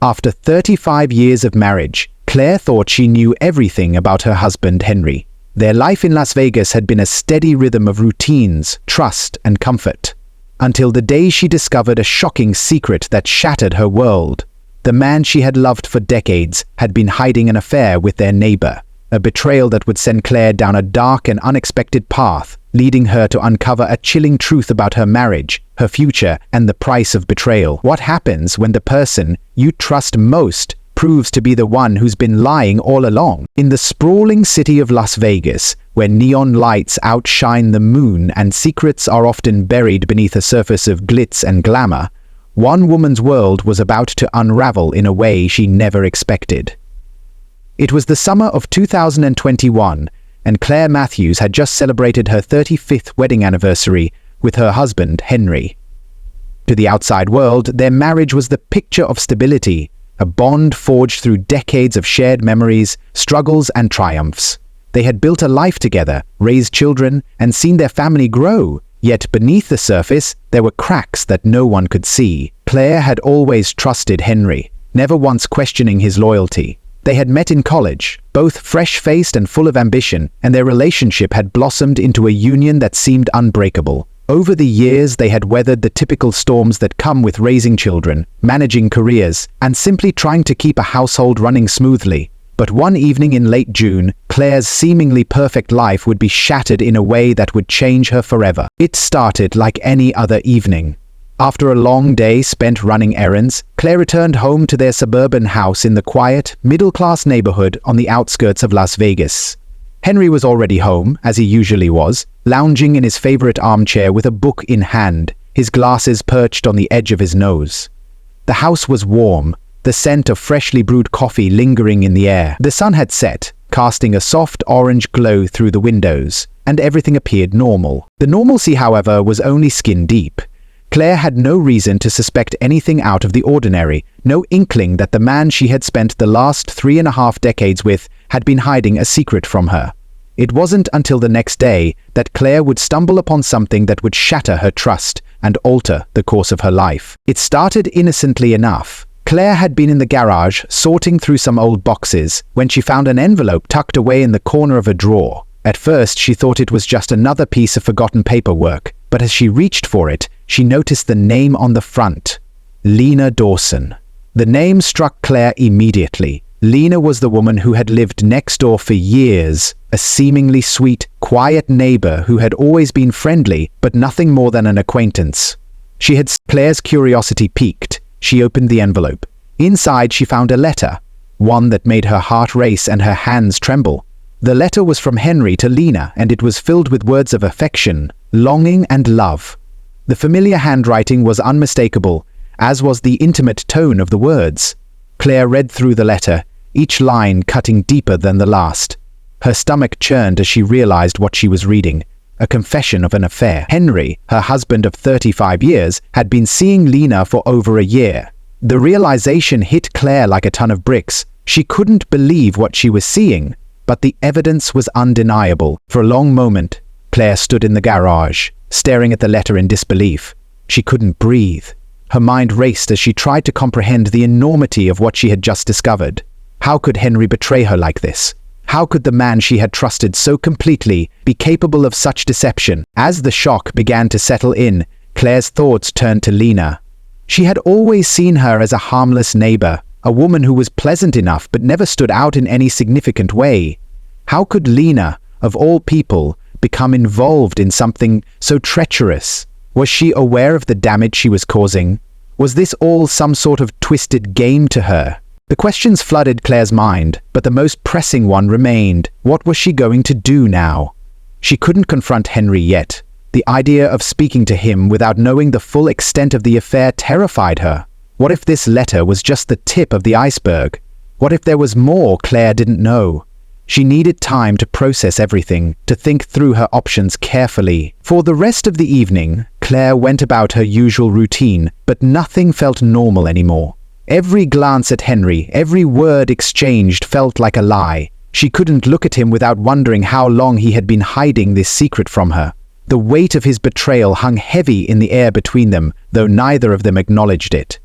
After 35 years of marriage, Claire thought she knew everything about her husband, Henry. Their life in Las Vegas had been a steady rhythm of routines, trust, and comfort. Until the day she discovered a shocking secret that shattered her world. The man she had loved for decades had been hiding an affair with their neighbor, a betrayal that would send Claire down a dark and unexpected path, leading her to uncover a chilling truth about her marriage, her future, and the price of betrayal. What happens when the person you trust most proves to be the one who's been lying all along? In the sprawling city of Las Vegas, where neon lights outshine the moon and secrets are often buried beneath a surface of glitz and glamour, one woman's world was about to unravel in a way she never expected. It was the summer of 2021, and Claire Matthews had just celebrated her 35th wedding anniversary with her husband, Henry. To the outside world, their marriage was the picture of stability, a bond forged through decades of shared memories, struggles, and triumphs. They had built a life together, raised children, and seen their family grow. Yet beneath the surface, there were cracks that no one could see. Claire had always trusted Henry, never once questioning his loyalty. They had met in college, both fresh-faced and full of ambition, and their relationship had blossomed into a union that seemed unbreakable. Over the years, they had weathered the typical storms that come with raising children, managing careers, and simply trying to keep a household running smoothly. But one evening in late June, Claire's seemingly perfect life would be shattered in a way that would change her forever. It started like any other evening. After a long day spent running errands, Claire returned home to their suburban house in the quiet, middle-class neighborhood on the outskirts of Las Vegas. Henry was already home, as he usually was, lounging in his favorite armchair with a book in hand, his glasses perched on the edge of his nose. The house was warm, the scent of freshly brewed coffee lingering in the air. The sun had set, casting a soft orange glow through the windows, and everything appeared normal. The normalcy, however, was only skin deep. Claire had no reason to suspect anything out of the ordinary, no inkling that the man she had spent the last 3.5 decades with had been hiding a secret from her. It wasn't until the next day that Claire would stumble upon something that would shatter her trust and alter the course of her life. It started innocently enough. Claire had been in the garage sorting through some old boxes when she found an envelope tucked away in the corner of a drawer. At first, she thought it was just another piece of forgotten paperwork, but as she reached for it, she noticed the name on the front. Lena Dawson. The name struck Claire immediately. Lena was the woman who had lived next door for years, a seemingly sweet, quiet neighbor who had always been friendly, but nothing more than an acquaintance. Claire's curiosity piqued. She opened the envelope. Inside, she found a letter, one that made her heart race and her hands tremble. The letter was from Henry to Lena, and it was filled with words of affection, longing, and love. The familiar handwriting was unmistakable, as was the intimate tone of the words. Claire read through the letter, each line cutting deeper than the last. Her stomach churned as she realized what she was reading. A confession of an affair. Henry, her husband of 35 years, had been seeing Lena for over a year. The realization hit Claire like a ton of bricks. She couldn't believe what she was seeing, but the evidence was undeniable. For a long moment, Claire stood in the garage, staring at the letter in disbelief. She couldn't breathe. Her mind raced as she tried to comprehend the enormity of what she had just discovered. How could Henry betray her like this? How could the man she had trusted so completely be capable of such deception? As the shock began to settle in, Claire's thoughts turned to Lena. She had always seen her as a harmless neighbor, a woman who was pleasant enough but never stood out in any significant way. How could Lena, of all people, become involved in something so treacherous? Was she aware of the damage she was causing? Was this all some sort of twisted game to her? The questions flooded Claire's mind, but the most pressing one remained. What was she going to do now? She couldn't confront Henry yet. The idea of speaking to him without knowing the full extent of the affair terrified her. What if this letter was just the tip of the iceberg? What if there was more Claire didn't know? She needed time to process everything, to think through her options carefully. For the rest of the evening, Claire went about her usual routine, but nothing felt normal anymore. Every glance at Henry, every word exchanged felt like a lie. She couldn't look at him without wondering how long he had been hiding this secret from her. The weight of his betrayal hung heavy in the air between them, though neither of them acknowledged it.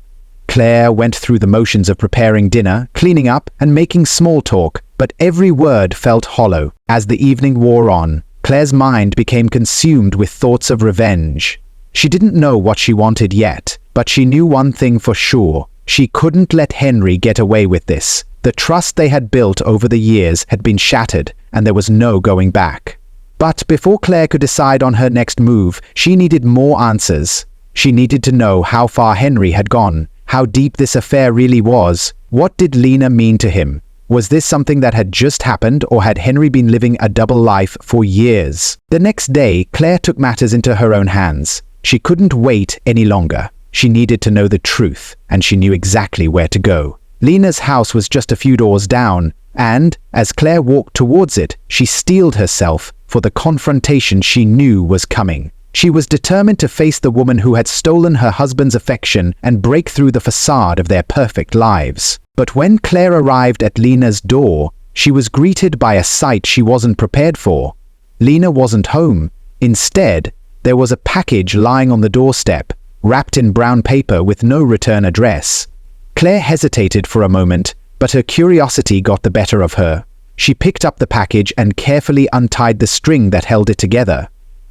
Claire went through the motions of preparing dinner, cleaning up, and making small talk, but every word felt hollow. As the evening wore on, Claire's mind became consumed with thoughts of revenge. She didn't know what she wanted yet, but she knew one thing for sure. She couldn't let Henry get away with this. The trust they had built over the years had been shattered, and there was no going back. But before Claire could decide on her next move, she needed more answers. She needed to know how far Henry had gone, how deep this affair really was. What did Lena mean to him? Was this something that had just happened, or had Henry been living a double life for years? The next day, Claire took matters into her own hands. She couldn't wait any longer. She needed to know the truth, and she knew exactly where to go. Lena's house was just a few doors down, and, as Claire walked towards it, she steeled herself for the confrontation she knew was coming. She was determined to face the woman who had stolen her husband's affection and break through the facade of their perfect lives. But when Claire arrived at Lena's door, she was greeted by a sight she wasn't prepared for. Lena wasn't home. Instead, there was a package lying on the doorstep, wrapped in brown paper with no return address. Claire hesitated for a moment, but her curiosity got the better of her. She picked up the package and carefully untied the string that held it together.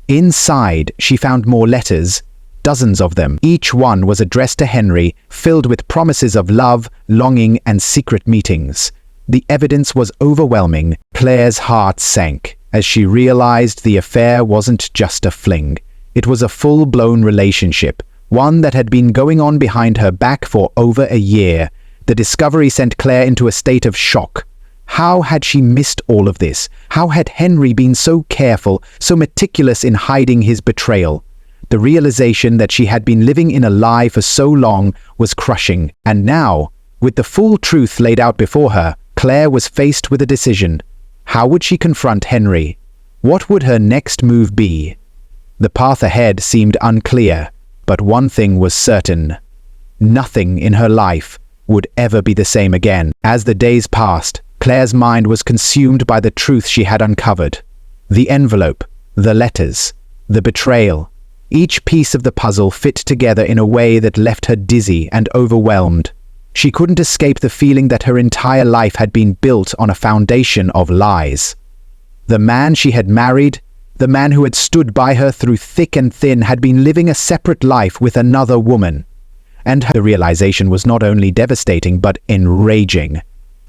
Inside, she found more letters, dozens of them. Each one was addressed to Henry, filled with promises of love, longing, and secret meetings. The evidence was overwhelming. Claire's heart sank as she realized the affair wasn't just a fling. It was a full-blown relationship, one that had been going on behind her back for over a year. The discovery sent Claire into a state of shock. How had she missed all of this? How had Henry been so careful, so meticulous in hiding his betrayal? The realization that she had been living in a lie for so long was crushing, and now, with the full truth laid out before her, Claire was faced with a decision. How would she confront Henry? What would her next move be? The path ahead seemed unclear, but one thing was certain. Nothing in her life would ever be the same again. As the days passed, Claire's mind was consumed by the truth she had uncovered. The envelope, the letters, the betrayal. Each piece of the puzzle fit together in a way that left her dizzy and overwhelmed. She couldn't escape the feeling that her entire life had been built on a foundation of lies. The man she had married, the man who had stood by her through thick and thin, had been living a separate life with another woman. And the realization was not only devastating but enraging.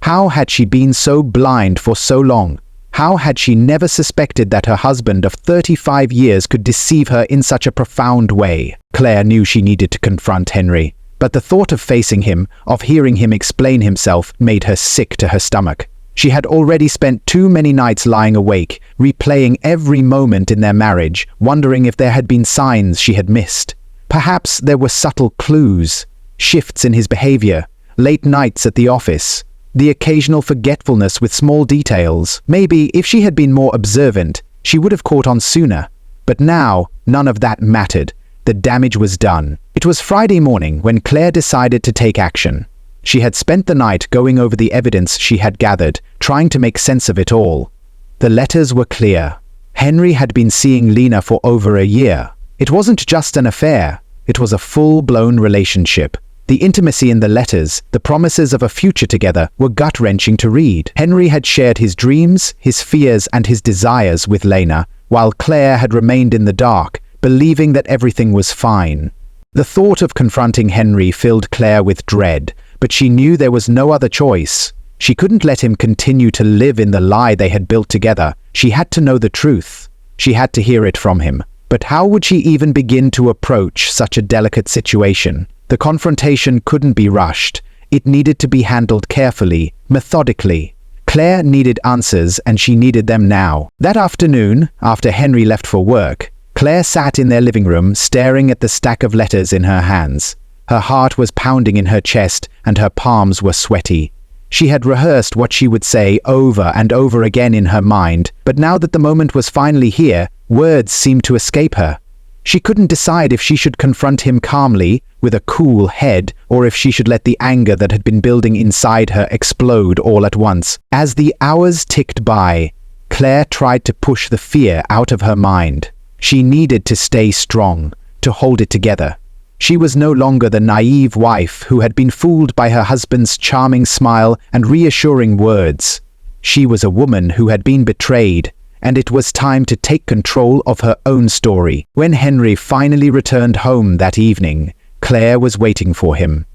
How had she been so blind for so long? How had she never suspected that her husband of 35 years could deceive her in such a profound way? Claire knew she needed to confront Henry, but the thought of facing him, of hearing him explain himself, made her sick to her stomach. She had already spent too many nights lying awake, replaying every moment in their marriage, wondering if there had been signs she had missed. Perhaps there were subtle clues, shifts in his behavior, late nights at the office, the occasional forgetfulness with small details. Maybe if she had been more observant, she would have caught on sooner. But now, none of that mattered. The damage was done. It was Friday morning when Claire decided to take action. She had spent the night going over the evidence she had gathered, trying to make sense of it all. The letters were clear. Henry had been seeing Lena for over a year. It wasn't just an affair. It was a full-blown relationship. The intimacy in the letters, the promises of a future together, were gut-wrenching to read. Henry had shared his dreams, his fears, and his desires with Lena, while Claire had remained in the dark, believing that everything was fine. The thought of confronting Henry filled Claire with dread, but she knew there was no other choice. She couldn't let him continue to live in the lie they had built together. She had to know the truth. She had to hear it from him. But how would she even begin to approach such a delicate situation? The confrontation couldn't be rushed. It needed to be handled carefully, methodically. Claire needed answers, and she needed them now. That afternoon, after Henry left for work, Claire sat in their living room, staring at the stack of letters in her hands. Her heart was pounding in her chest, and her palms were sweaty. She had rehearsed what she would say over and over again in her mind, but now that the moment was finally here, words seemed to escape her. She couldn't decide if she should confront him calmly, with a cool head, or if she should let the anger that had been building inside her explode all at once. As the hours ticked by, Claire tried to push the fear out of her mind. She needed to stay strong, to hold it together. She was no longer the naive wife who had been fooled by her husband's charming smile and reassuring words. She was a woman who had been betrayed, and it was time to take control of her own story. When Henry finally returned home that evening, Claire was waiting for him.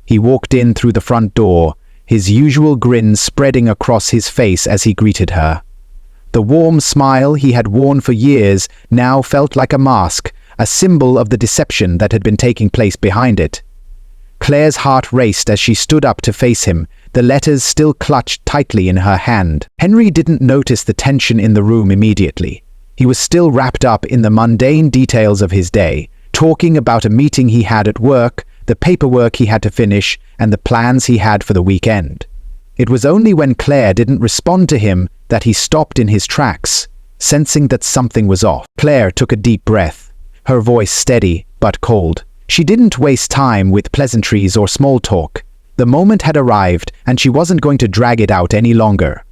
He walked in through the front door, his usual grin spreading across his face as he greeted her. The warm smile he had worn for years now felt like a mask, a symbol of the deception that had been taking place behind it. Claire's heart raced as she stood up to face him, the letters still clutched tightly in her hand. Henry didn't notice the tension in the room immediately. He was still wrapped up in the mundane details of his day, talking about a meeting he had at work, the paperwork he had to finish, and the plans he had for the weekend. It was only when Claire didn't respond to him that he stopped in his tracks, sensing that something was off. Claire took a deep breath, her voice steady but cold. She didn't waste time with pleasantries or small talk. The moment had arrived, and she wasn't going to drag it out any longer.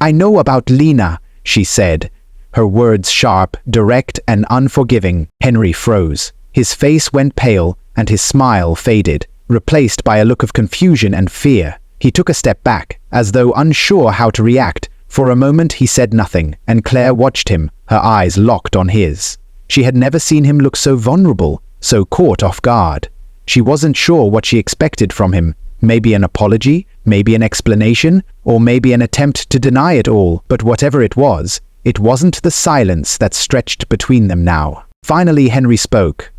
"I know about Lena," she said, her words sharp, direct, and unforgiving. Henry froze. His face went pale, and his smile faded, replaced by a look of confusion and fear. He took a step back, as though unsure how to react. For a moment he said nothing, and Claire watched him, her eyes locked on his. She had never seen him look so vulnerable, so caught off guard. She wasn't sure what she expected from him. Maybe an apology, maybe an explanation, or maybe an attempt to deny it all. But whatever it wasn't the silence that stretched between them now. Finally Henry spoke.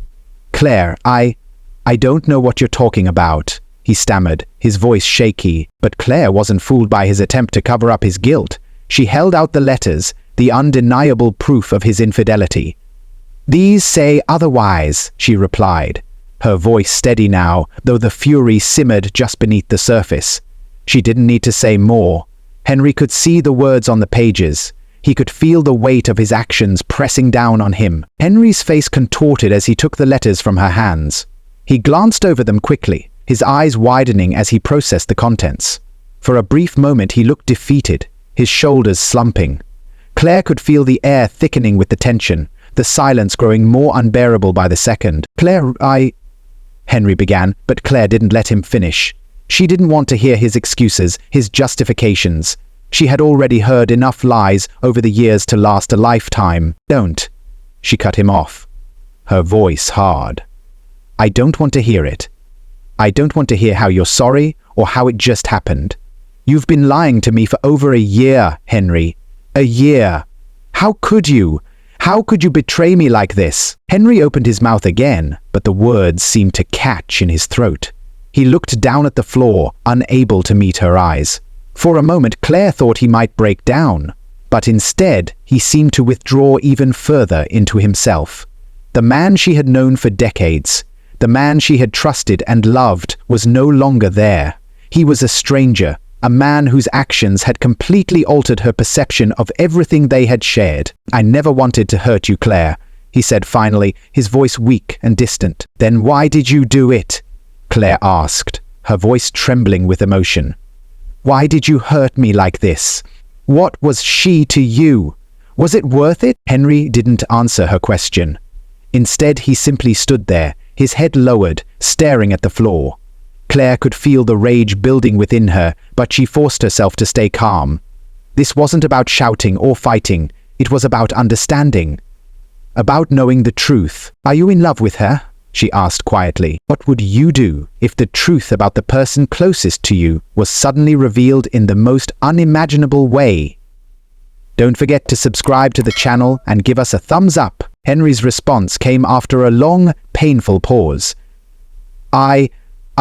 "Claire, I don't know what you're talking about," he stammered, his voice shaky. But Claire wasn't fooled by his attempt to cover up his guilt. She held out the letters, the undeniable proof of his infidelity. "These say otherwise," she replied, her voice steady now, though the fury simmered just beneath the surface. She didn't need to say more. Henry could see the words on the pages. He could feel the weight of his actions pressing down on him. Henry's face contorted as he took the letters from her hands. He glanced over them quickly, his eyes widening as he processed the contents. For a brief moment he looked defeated, his shoulders slumping. Claire could feel the air thickening with the tension, the silence growing more unbearable by the second. "Claire, Henry began, but Claire didn't let him finish. She didn't want to hear his excuses, his justifications. She had already heard enough lies over the years to last a lifetime. "Don't," she cut him off, her voice hard. "I don't want to hear it. I don't want to hear how you're sorry or how it just happened. You've been lying to me for over a year, Henry. A year. How could you? How could you betray me like this?" Henry opened his mouth again, but the words seemed to catch in his throat. He looked down at the floor, unable to meet her eyes. For a moment Claire thought he might break down, but instead he seemed to withdraw even further into himself. The man she had known for decades, the man she had trusted and loved, was no longer there. He was a stranger, a man whose actions had completely altered her perception of everything they had shared. "I never wanted to hurt you, Claire," he said finally, his voice weak and distant. "Then why did you do it?" Claire asked, her voice trembling with emotion. "Why did you hurt me like this? What was she to you? Was it worth it?" Henry didn't answer her question. Instead, he simply stood there, his head lowered, staring at the floor. Claire could feel the rage building within her, but she forced herself to stay calm. This wasn't about shouting or fighting. It was about understanding. About knowing the truth. "Are you in love with her?" she asked quietly. "What would you do if the truth about the person closest to you was suddenly revealed in the most unimaginable way?" Don't forget to subscribe to the channel and give us a thumbs up. Henry's response came after a long, painful pause. I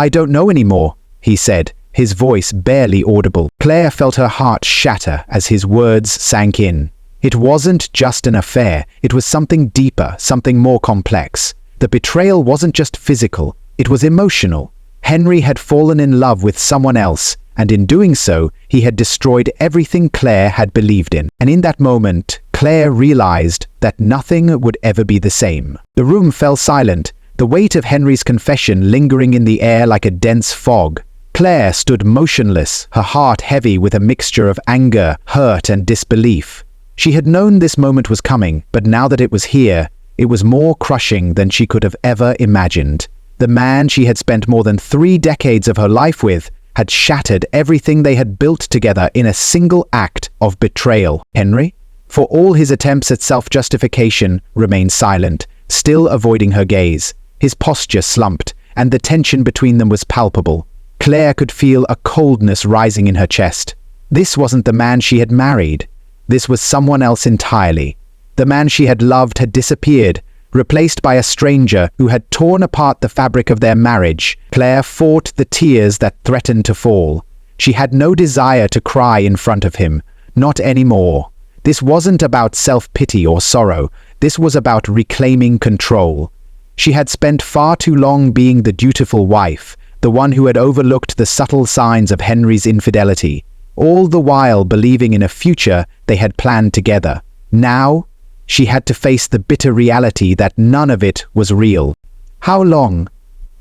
don't know anymore," he said, his voice barely audible. Claire felt her heart shatter as his words sank in. It wasn't just an affair, it was something deeper, something more complex. The betrayal wasn't just physical, it was emotional. Henry had fallen in love with someone else, and in doing so, he had destroyed everything Claire had believed in. And in that moment, Claire realized that nothing would ever be the same. The room fell silent, the weight of Henry's confession lingering in the air like a dense fog. Claire stood motionless, her heart heavy with a mixture of anger, hurt, and disbelief. She had known this moment was coming, but now that it was here, It was more crushing than she could have ever imagined. The man she had spent more than 3 decades of her life with had shattered everything they had built together in a single act of betrayal. Henry, for all his attempts at self-justification, remained silent, still avoiding her gaze. His posture slumped, and the tension between them was palpable. Claire could feel a coldness rising in her chest. This wasn't the man she had married. This was someone else entirely. The man she had loved had disappeared, replaced by a stranger who had torn apart the fabric of their marriage. Claire fought the tears that threatened to fall. She had no desire to cry in front of him, not anymore. This wasn't about self-pity or sorrow. This was about reclaiming control. She had spent far too long being the dutiful wife, the one who had overlooked the subtle signs of Henry's infidelity, all the while believing in a future they had planned together. Now, she had to face the bitter reality that none of it was real. "How long?"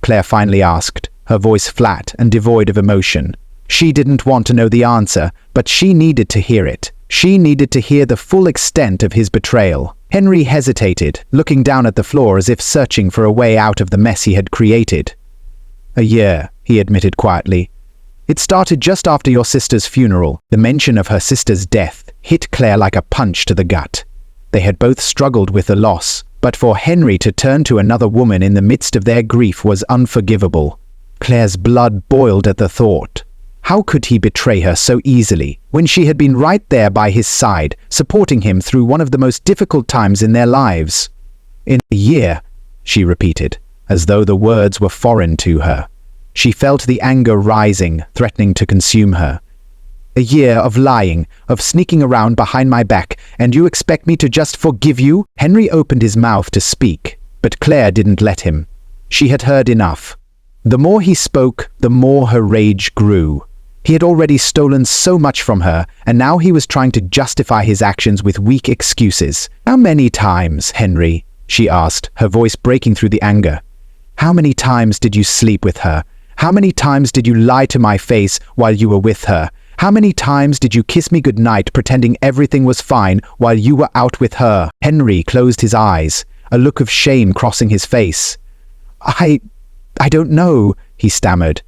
Claire finally asked, her voice flat and devoid of emotion. She didn't want to know the answer, but she needed to hear it. She needed to hear the full extent of his betrayal. Henry hesitated, looking down at the floor as if searching for a way out of the mess he had created. "A year," he admitted quietly. "It started just after your sister's funeral." The mention of her sister's death hit Claire like a punch to the gut. They had both struggled with the loss, but for Henry to turn to another woman in the midst of their grief was unforgivable. Claire's blood boiled at the thought. How could he betray her so easily, when she had been right there by his side, supporting him through one of the most difficult times in their lives? "In a year," she repeated, as though the words were foreign to her. She felt the anger rising, threatening to consume her. "A year of lying, of sneaking around behind my back, and you expect me to just forgive you?" Henry opened his mouth to speak, but Claire didn't let him. She had heard enough. The more he spoke, the more her rage grew. He had already stolen so much from her, and now he was trying to justify his actions with weak excuses. "How many times, Henry?" she asked, her voice breaking through the anger. "How many times did you sleep with her? How many times did you lie to my face while you were with her? How many times did you kiss me goodnight pretending everything was fine while you were out with her?" Henry closed his eyes, a look of shame crossing his face. I don't know," he stammered.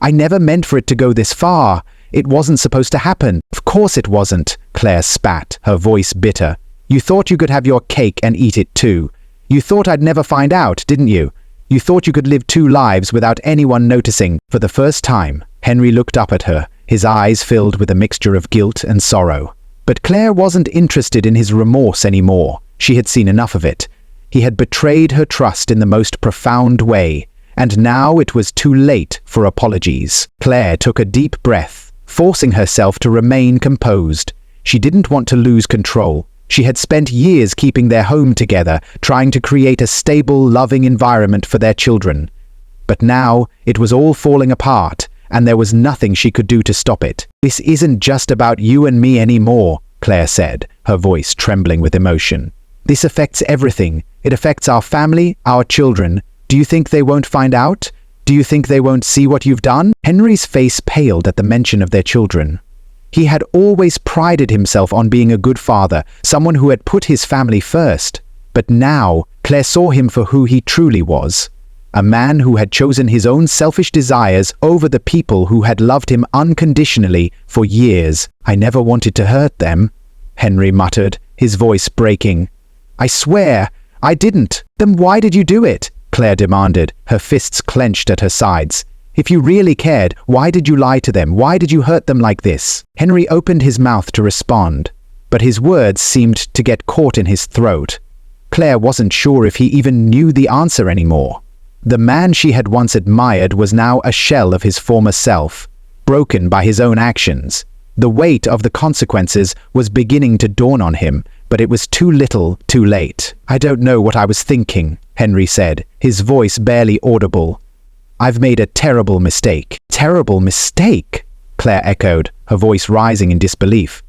"I never meant for it to go this far. It wasn't supposed to happen." "Of course it wasn't," Claire spat, her voice bitter. "You thought you could have your cake and eat it too. You thought I'd never find out, didn't you? You thought you could live 2 lives without anyone noticing." For the first time, Henry looked up at her, his eyes filled with a mixture of guilt and sorrow. But Claire wasn't interested in his remorse anymore. She had seen enough of it. He had betrayed her trust in the most profound way, and now it was too late for apologies. Claire took a deep breath, forcing herself to remain composed. She didn't want to lose control. She had spent years keeping their home together, trying to create a stable, loving environment for their children. But now it was all falling apart, and there was nothing she could do to stop it. "This isn't just about you and me anymore," Claire said, her voice trembling with emotion. "This affects everything. It affects our family, our children. Do you think they won't find out? Do you think they won't see what you've done?" Henry's face paled at the mention of their children. He had always prided himself on being a good father, someone who had put his family first. But now, Claire saw him for who he truly was. A man who had chosen his own selfish desires over the people who had loved him unconditionally for years. "I never wanted to hurt them," Henry muttered, his voice breaking. "I swear, I didn't." "Then why did you do it?" Claire demanded, her fists clenched at her sides. "If you really cared, why did you lie to them? Why did you hurt them like this?" Henry opened his mouth to respond, but his words seemed to get caught in his throat. Claire wasn't sure if he even knew the answer anymore. The man she had once admired was now a shell of his former self, broken by his own actions. The weight of the consequences was beginning to dawn on him, but it was too little, too late. "I don't know what I was thinking," Henry said, his voice barely audible. "I've made a terrible mistake." "Terrible mistake?" Claire echoed, her voice rising in disbelief.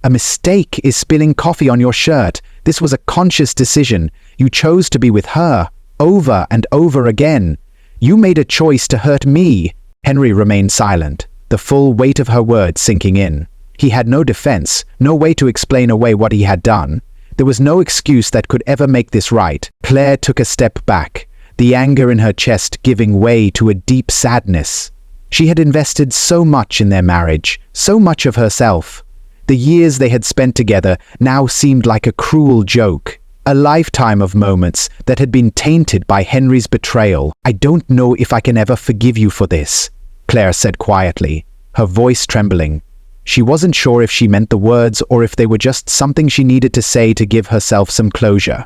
"A mistake is spilling coffee on your shirt. This was a conscious decision. You chose to be with her, over and over again. You made a choice to hurt me." Henry remained silent, the full weight of her words sinking in. He had no defense, no way to explain away what he had done. There was no excuse that could ever make this right. Claire took a step back, the anger in her chest giving way to a deep sadness. She had invested so much in their marriage, so much of herself. The years they had spent together now seemed like a cruel joke, a lifetime of moments that had been tainted by Henry's betrayal. "I don't know if I can ever forgive you for this," Claire said quietly, her voice trembling. She wasn't sure if she meant the words or if they were just something she needed to say to give herself some closure.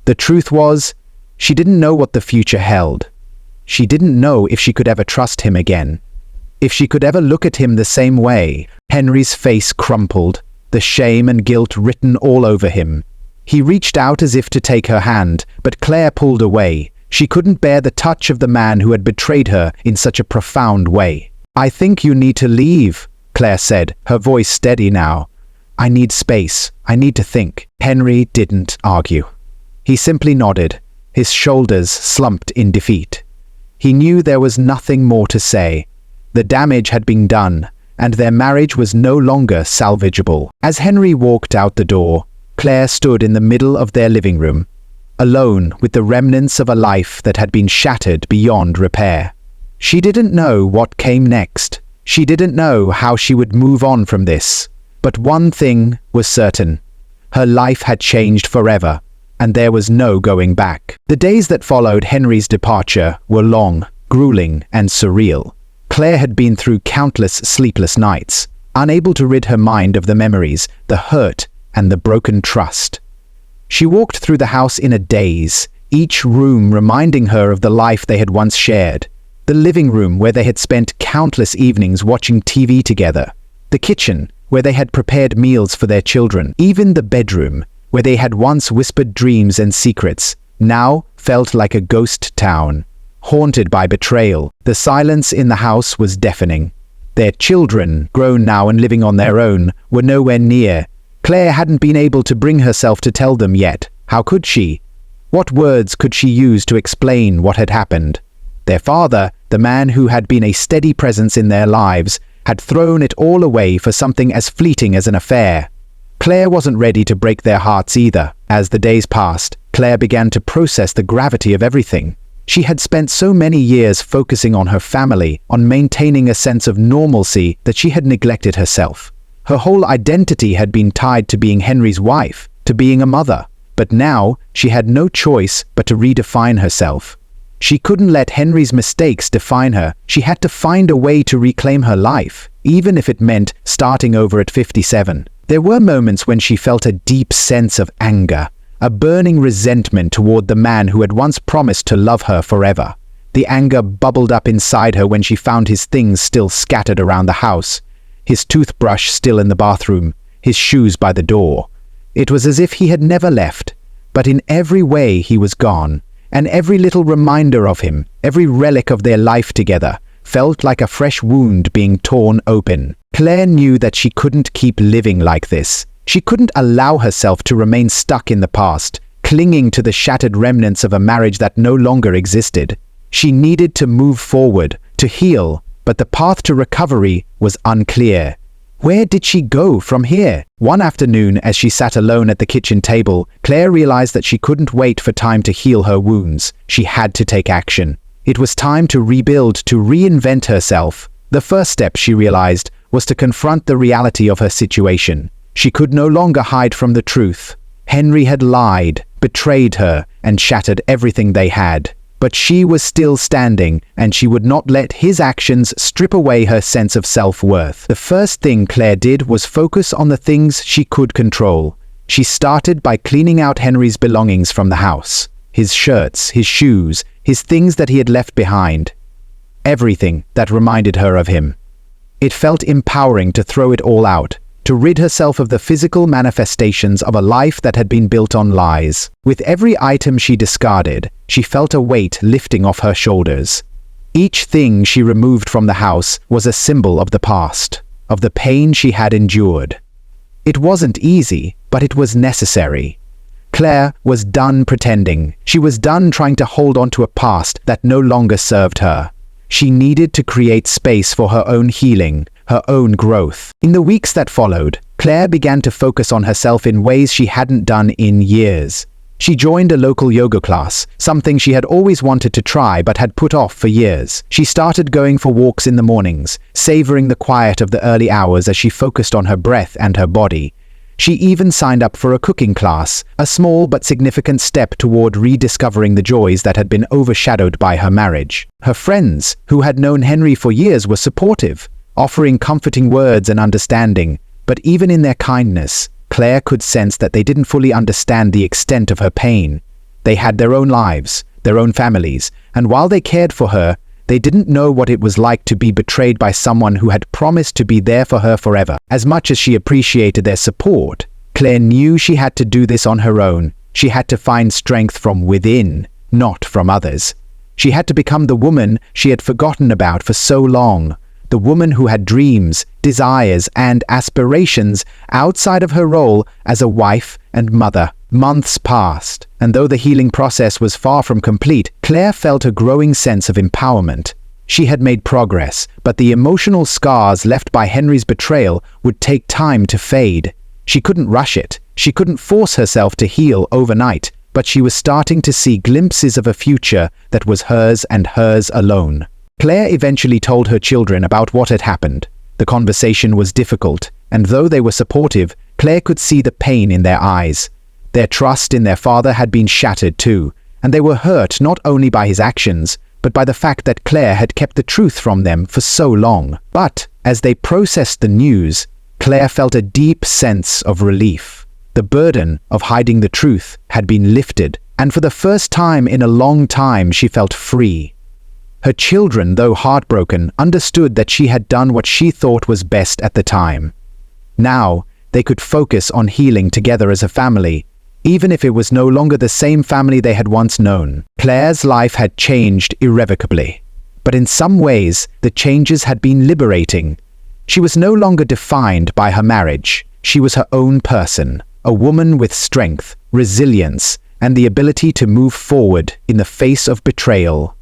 The truth was, she didn't know what the future held. She didn't know if she could ever trust him again, if she could ever look at him the same way. Henry's face crumpled, the shame and guilt written all over him. He reached out as if to take her hand, but Claire pulled away. She couldn't bear the touch of the man who had betrayed her in such a profound way. "I think you need to leave," Claire said, her voice steady now. "I need space. I need to think." Henry didn't argue. He simply nodded, his shoulders slumped in defeat. He knew there was nothing more to say. The damage had been done, and their marriage was no longer salvageable. As Henry walked out the door, Claire stood in the middle of their living room, alone with the remnants of a life that had been shattered beyond repair. She didn't know what came next. She didn't know how she would move on from this. But one thing was certain. Her life had changed forever, and there was no going back. The days that followed Henry's departure were long, grueling, and surreal. Claire had been through countless sleepless nights, unable to rid her mind of the memories, the hurt, and the broken trust. She walked through the house in a daze, each room reminding her of the life they had once shared. The living room where they had spent countless evenings watching TV together. The kitchen where they had prepared meals for their children. Even the bedroom where they had once whispered dreams and secrets, now felt like a ghost town, haunted by betrayal. The silence in the house was deafening. Their children, grown now and living on their own, were nowhere near. Claire hadn't been able to bring herself to tell them yet. How could she? What words could she use to explain what had happened? Their father, the man who had been a steady presence in their lives, had thrown it all away for something as fleeting as an affair. Claire wasn't ready to break their hearts either. As the days passed, Claire began to process the gravity of everything. She had spent so many years focusing on her family, on maintaining a sense of normalcy, that she had neglected herself. Her whole identity had been tied to being Henry's wife, to being a mother. But now, she had no choice but to redefine herself. She couldn't let Henry's mistakes define her. She had to find a way to reclaim her life, even if it meant starting over at 57. There were moments when she felt a deep sense of anger, a burning resentment toward the man who had once promised to love her forever. The anger bubbled up inside her when she found his things still scattered around the house, his toothbrush still in the bathroom, his shoes by the door. It was as if he had never left, but in every way he was gone, and every little reminder of him, every relic of their life together, felt like a fresh wound being torn open. Claire knew that she couldn't keep living like this. She couldn't allow herself to remain stuck in the past, clinging to the shattered remnants of a marriage that no longer existed. She needed to move forward, to heal, but the path to recovery was unclear. Where did she go from here? One afternoon, as she sat alone at the kitchen table, Claire realized that she couldn't wait for time to heal her wounds. She had to take action. It was time to rebuild, to reinvent herself. The first step, she realized, was to confront the reality of her situation. She could no longer hide from the truth. Henry had lied, betrayed her, and shattered everything they had. But she was still standing, and she would not let his actions strip away her sense of self-worth. The first thing Claire did was focus on the things she could control. She started by cleaning out Henry's belongings from the house. His shirts, his shoes, his things that he had left behind. Everything that reminded her of him. It felt empowering to throw it all out, to rid herself of the physical manifestations of a life that had been built on lies. With every item she discarded, she felt a weight lifting off her shoulders. Each thing she removed from the house was a symbol of the past, of the pain she had endured. It wasn't easy, but it was necessary. Claire was done pretending. She was done trying to hold on to a past that no longer served her. She needed to create space for her own healing, her own growth. In the weeks that followed, Claire began to focus on herself in ways she hadn't done in years. She joined a local yoga class, something she had always wanted to try but had put off for years. She started going for walks in the mornings, savoring the quiet of the early hours as she focused on her breath and her body. She even signed up for a cooking class, a small but significant step toward rediscovering the joys that had been overshadowed by her marriage. Her friends, who had known Henry for years, were supportive, offering comforting words and understanding, but even in their kindness, Claire could sense that they didn't fully understand the extent of her pain. They had their own lives, their own families, and while they cared for her, they didn't know what it was like to be betrayed by someone who had promised to be there for her forever. As much as she appreciated their support, Claire knew she had to do this on her own. She had to find strength from within, not from others. She had to become the woman she had forgotten about for so long, the woman who had dreams, desires, and aspirations outside of her role as a wife and mother. Months passed, and though the healing process was far from complete, Claire felt a growing sense of empowerment. She had made progress, but the emotional scars left by Henry's betrayal would take time to fade. She couldn't rush it. She couldn't force herself to heal overnight, but she was starting to see glimpses of a future that was hers and hers alone. Claire eventually told her children about what had happened. The conversation was difficult, and though they were supportive, Claire could see the pain in their eyes. Their trust in their father had been shattered too, and they were hurt not only by his actions, but by the fact that Claire had kept the truth from them for so long. But, as they processed the news, Claire felt a deep sense of relief. The burden of hiding the truth had been lifted, and for the first time in a long time she felt free. Her children, though heartbroken, understood that she had done what she thought was best at the time. Now, they could focus on healing together as a family, even if it was no longer the same family they had once known. Claire's life had changed irrevocably, but in some ways, the changes had been liberating. She was no longer defined by her marriage. She was her own person, a woman with strength, resilience, and the ability to move forward in the face of betrayal.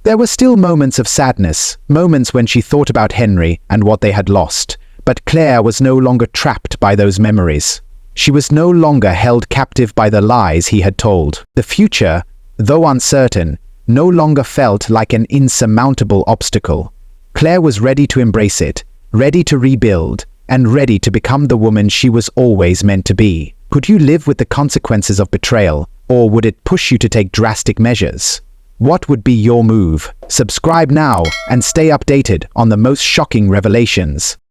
There were still moments of sadness, moments when she thought about Henry and what they had lost, but Claire was no longer trapped by those memories. She was no longer held captive by the lies he had told. The future, though uncertain, no longer felt like an insurmountable obstacle. Claire was ready to embrace it, ready to rebuild, and ready to become the woman she was always meant to be. Could you live with the consequences of betrayal, or would it push you to take drastic measures? What would be your move? Subscribe now and stay updated on the most shocking revelations.